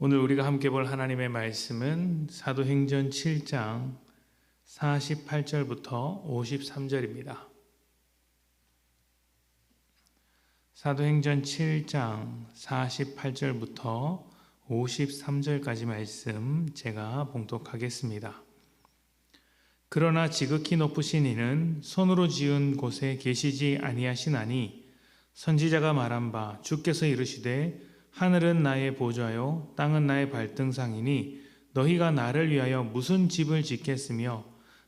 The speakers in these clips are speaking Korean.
오늘 우리가 함께 볼 하나님의 말씀은 사도행전 7장 48절부터 53절입니다. 사도행전 7장 48절부터 53절까지 말씀 제가 봉독하겠습니다. 그러나 지극히 높으신 이는 손으로 지은 곳에 계시지 아니하시나니 선지자가 말한 바 주께서 이르시되 하늘은 나의 보좌요 땅은 나의 발등상이니 너희가 나를 위하여 무슨 집을 짓겠으며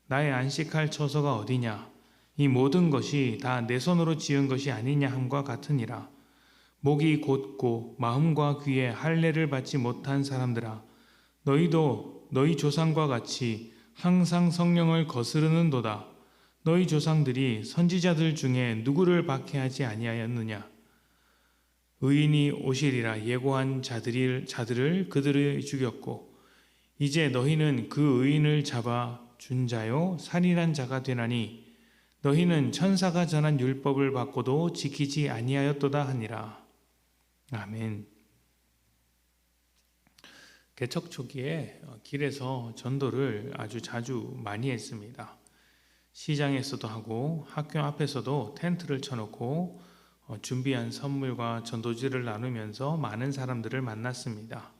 나의 안식할 처소가 어디냐. 이 모든 것이 다 내 손으로 지은 것이 아니냐 함과 같으니라. 목이 곧고 마음과 귀에 할례를 받지 못한 사람들아, 너희도 너희 조상과 같이 항상 성령을 거스르는도다. 너희 조상들이 선지자들 중에 누구를 박해하지 아니하였느냐. 의인이 오시리라 예고한 자들을 그들을 죽였고 이제 너희는 그 의인을 잡아 준 자요 살인한 자가 되나니 너희는 천사가 전한 율법을 받고도 지키지 아니하였도다 하니라. 아멘. 개척 초기에 길에서 전도를 아주 자주 많이 했습니다. 시장에서도 하고 학교 앞에서도 텐트를 쳐놓고 준비한 선물과 전도지를 나누면서 많은 사람들을 만났습니다.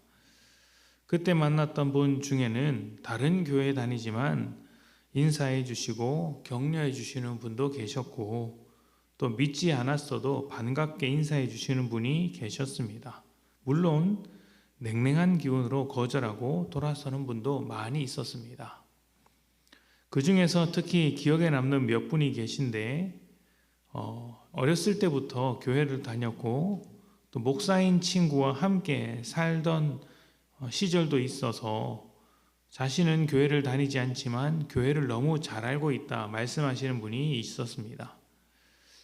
그때 만났던 분 중에는 다른 교회에 다니지만 인사해 주시고 격려해 주시는 분도 계셨고 또 믿지 않았어도 반갑게 인사해 주시는 분이 계셨습니다. 물론 냉랭한 기운으로 거절하고 돌아서는 분도 많이 있었습니다. 그 중에서 특히 기억에 남는 몇 분이 계신데 어렸을 때부터 교회를 다녔고 또 목사인 친구와 함께 살던 시절도 있어서 자신은 교회를 다니지 않지만 교회를 너무 잘 알고 있다 말씀하시는 분이 있었습니다.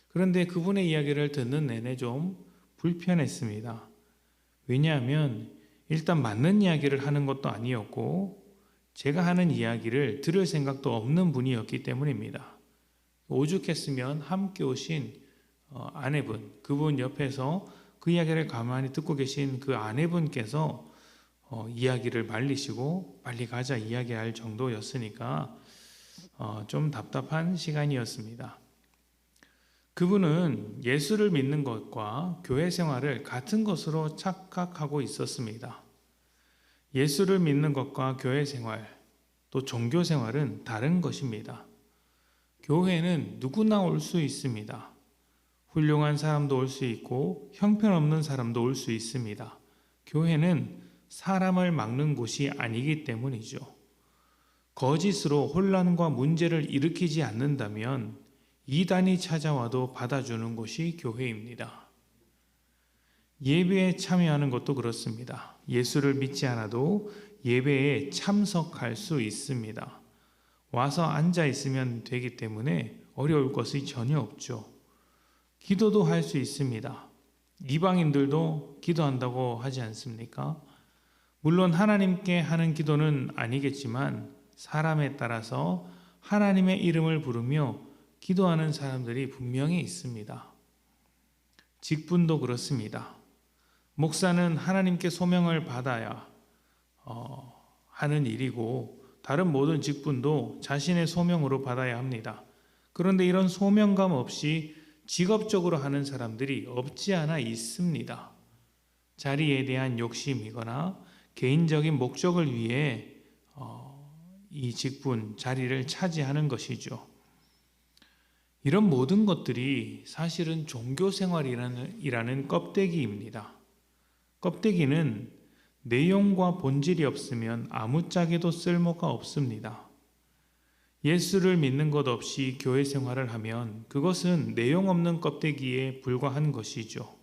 그런데 그분의 이야기를 듣는 내내 좀 불편했습니다. 왜냐하면 일단 맞는 이야기를 하는 것도 아니었고 제가 하는 이야기를 들을 생각도 없는 분이었기 때문입니다. 오죽했으면 함께 오신 아내분, 그분 옆에서 그 이야기를 가만히 듣고 계신 그 아내분께서 이야기를 말리시고 빨리 가자 이야기할 정도였으니까 좀 답답한 시간이었습니다. 그분은 예수를 믿는 것과 교회 생활을 같은 것으로 착각하고 있었습니다. 예수를 믿는 것과 교회 생활, 또 종교 생활은 다른 것입니다. 교회는 누구나 올 수 있습니다. 훌륭한 사람도 올 수 있고 형편없는 사람도 올 수 있습니다. 교회는 사람을 막는 곳이 아니기 때문이죠. 거짓으로 혼란과 문제를 일으키지 않는다면 이단이 찾아와도 받아주는 곳이 교회입니다. 예배에 참여하는 것도 그렇습니다. 예수를 믿지 않아도 예배에 참석할 수 있습니다. 와서 앉아 있으면 되기 때문에 어려울 것이 전혀 없죠. 기도도 할 수 있습니다. 이방인들도 기도한다고 하지 않습니까? 물론 하나님께 하는 기도는 아니겠지만 사람에 따라서 하나님의 이름을 부르며 기도하는 사람들이 분명히 있습니다. 직분도 그렇습니다. 목사는 하나님께 소명을 받아야 하는 일이고 다른 모든 직분도 자신의 소명으로 받아야 합니다. 그런데 이런 소명감 없이 직업적으로 하는 사람들이 없지 않아 있습니다. 자리에 대한 욕심이거나 개인적인 목적을 위해 이 직분, 자리를 차지하는 것이죠. 이런 모든 것들이 사실은 종교생활이라는 껍데기입니다. 껍데기는 내용과 본질이 없으면 아무짝에도 쓸모가 없습니다. 예수를 믿는 것 없이 교회 생활을 하면 그것은 내용 없는 껍데기에 불과한 것이죠.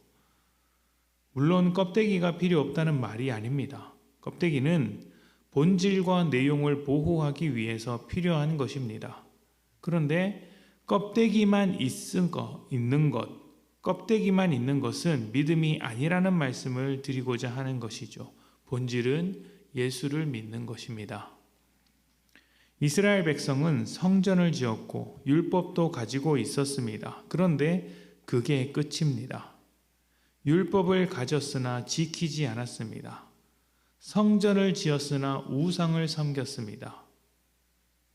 물론 껍데기가 필요 없다는 말이 아닙니다. 껍데기는 본질과 내용을 보호하기 위해서 필요한 것입니다. 그런데 껍데기만 있는 것, 껍데기만 있는 것은 믿음이 아니라는 말씀을 드리고자 하는 것이죠. 본질은 예수를 믿는 것입니다. 이스라엘 백성은 성전을 지었고 율법도 가지고 있었습니다. 그런데 그게 끝입니다. 율법을 가졌으나 지키지 않았습니다. 성전을 지었으나 우상을 섬겼습니다.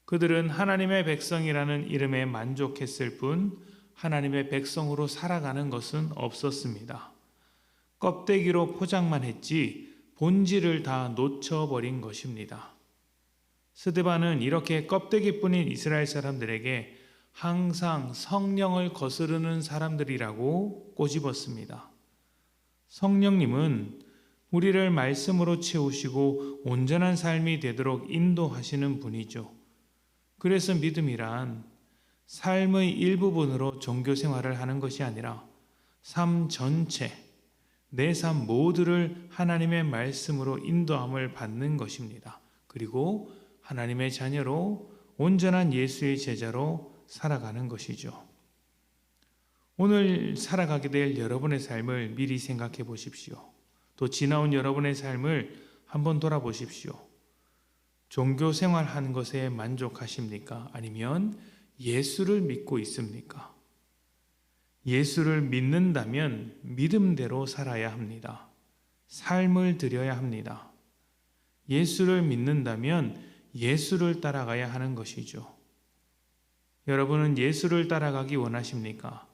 그들은 하나님의 백성이라는 이름에 만족했을 뿐 하나님의 백성으로 살아가는 것은 없었습니다. 껍데기로 포장만 했지 본질을 다 놓쳐버린 것입니다. 스데반은 이렇게 껍데기뿐인 이스라엘 사람들에게 항상 성령을 거스르는 사람들이라고 꼬집었습니다. 성령님은 우리를 말씀으로 채우시고 온전한 삶이 되도록 인도하시는 분이죠. 그래서 믿음이란 삶의 일부분으로 종교 생활을 하는 것이 아니라 삶 전체, 내 삶 모두를 하나님의 말씀으로 인도함을 받는 것입니다. 그리고 하나님의 자녀로 온전한 예수의 제자로 살아가는 것이죠. 오늘 살아가게 될 여러분의 삶을 미리 생각해 보십시오. 또 지나온 여러분의 삶을 한번 돌아보십시오. 종교 생활하는 것에 만족하십니까? 아니면 예수를 믿고 있습니까? 예수를 믿는다면 믿음대로 살아야 합니다. 삶을 드려야 합니다. 예수를 믿는다면 예수를 따라가야 하는 것이죠. 여러분은 예수를 따라가기 원하십니까?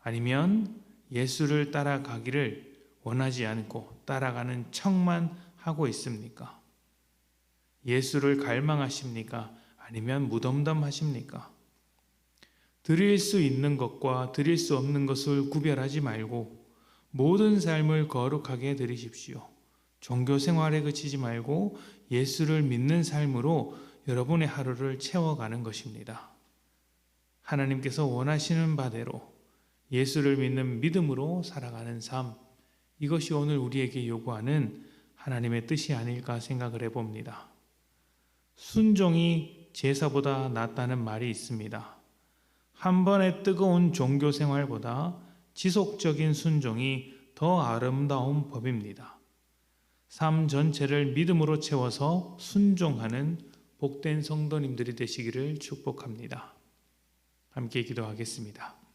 아니면 예수를 따라가기를 원하지 않고 따라가는 척만 하고 있습니까? 예수를 갈망하십니까? 아니면 무덤덤하십니까? 드릴 수 있는 것과 드릴 수 없는 것을 구별하지 말고 모든 삶을 거룩하게 드리십시오. 종교 생활에 그치지 말고 예수를 믿는 삶으로 여러분의 하루를 채워가는 것입니다. 하나님께서 원하시는 바대로 예수를 믿는 믿음으로 살아가는 삶, 이것이 오늘 우리에게 요구하는 하나님의 뜻이 아닐까 생각을 해봅니다. 순종이 제사보다 낫다는 말이 있습니다. 한 번의 뜨거운 종교 생활보다 지속적인 순종이 더 아름다운 법입니다. 삶 전체를 믿음으로 채워서 순종하는 복된 성도님들이 되시기를 축복합니다. 함께 기도하겠습니다.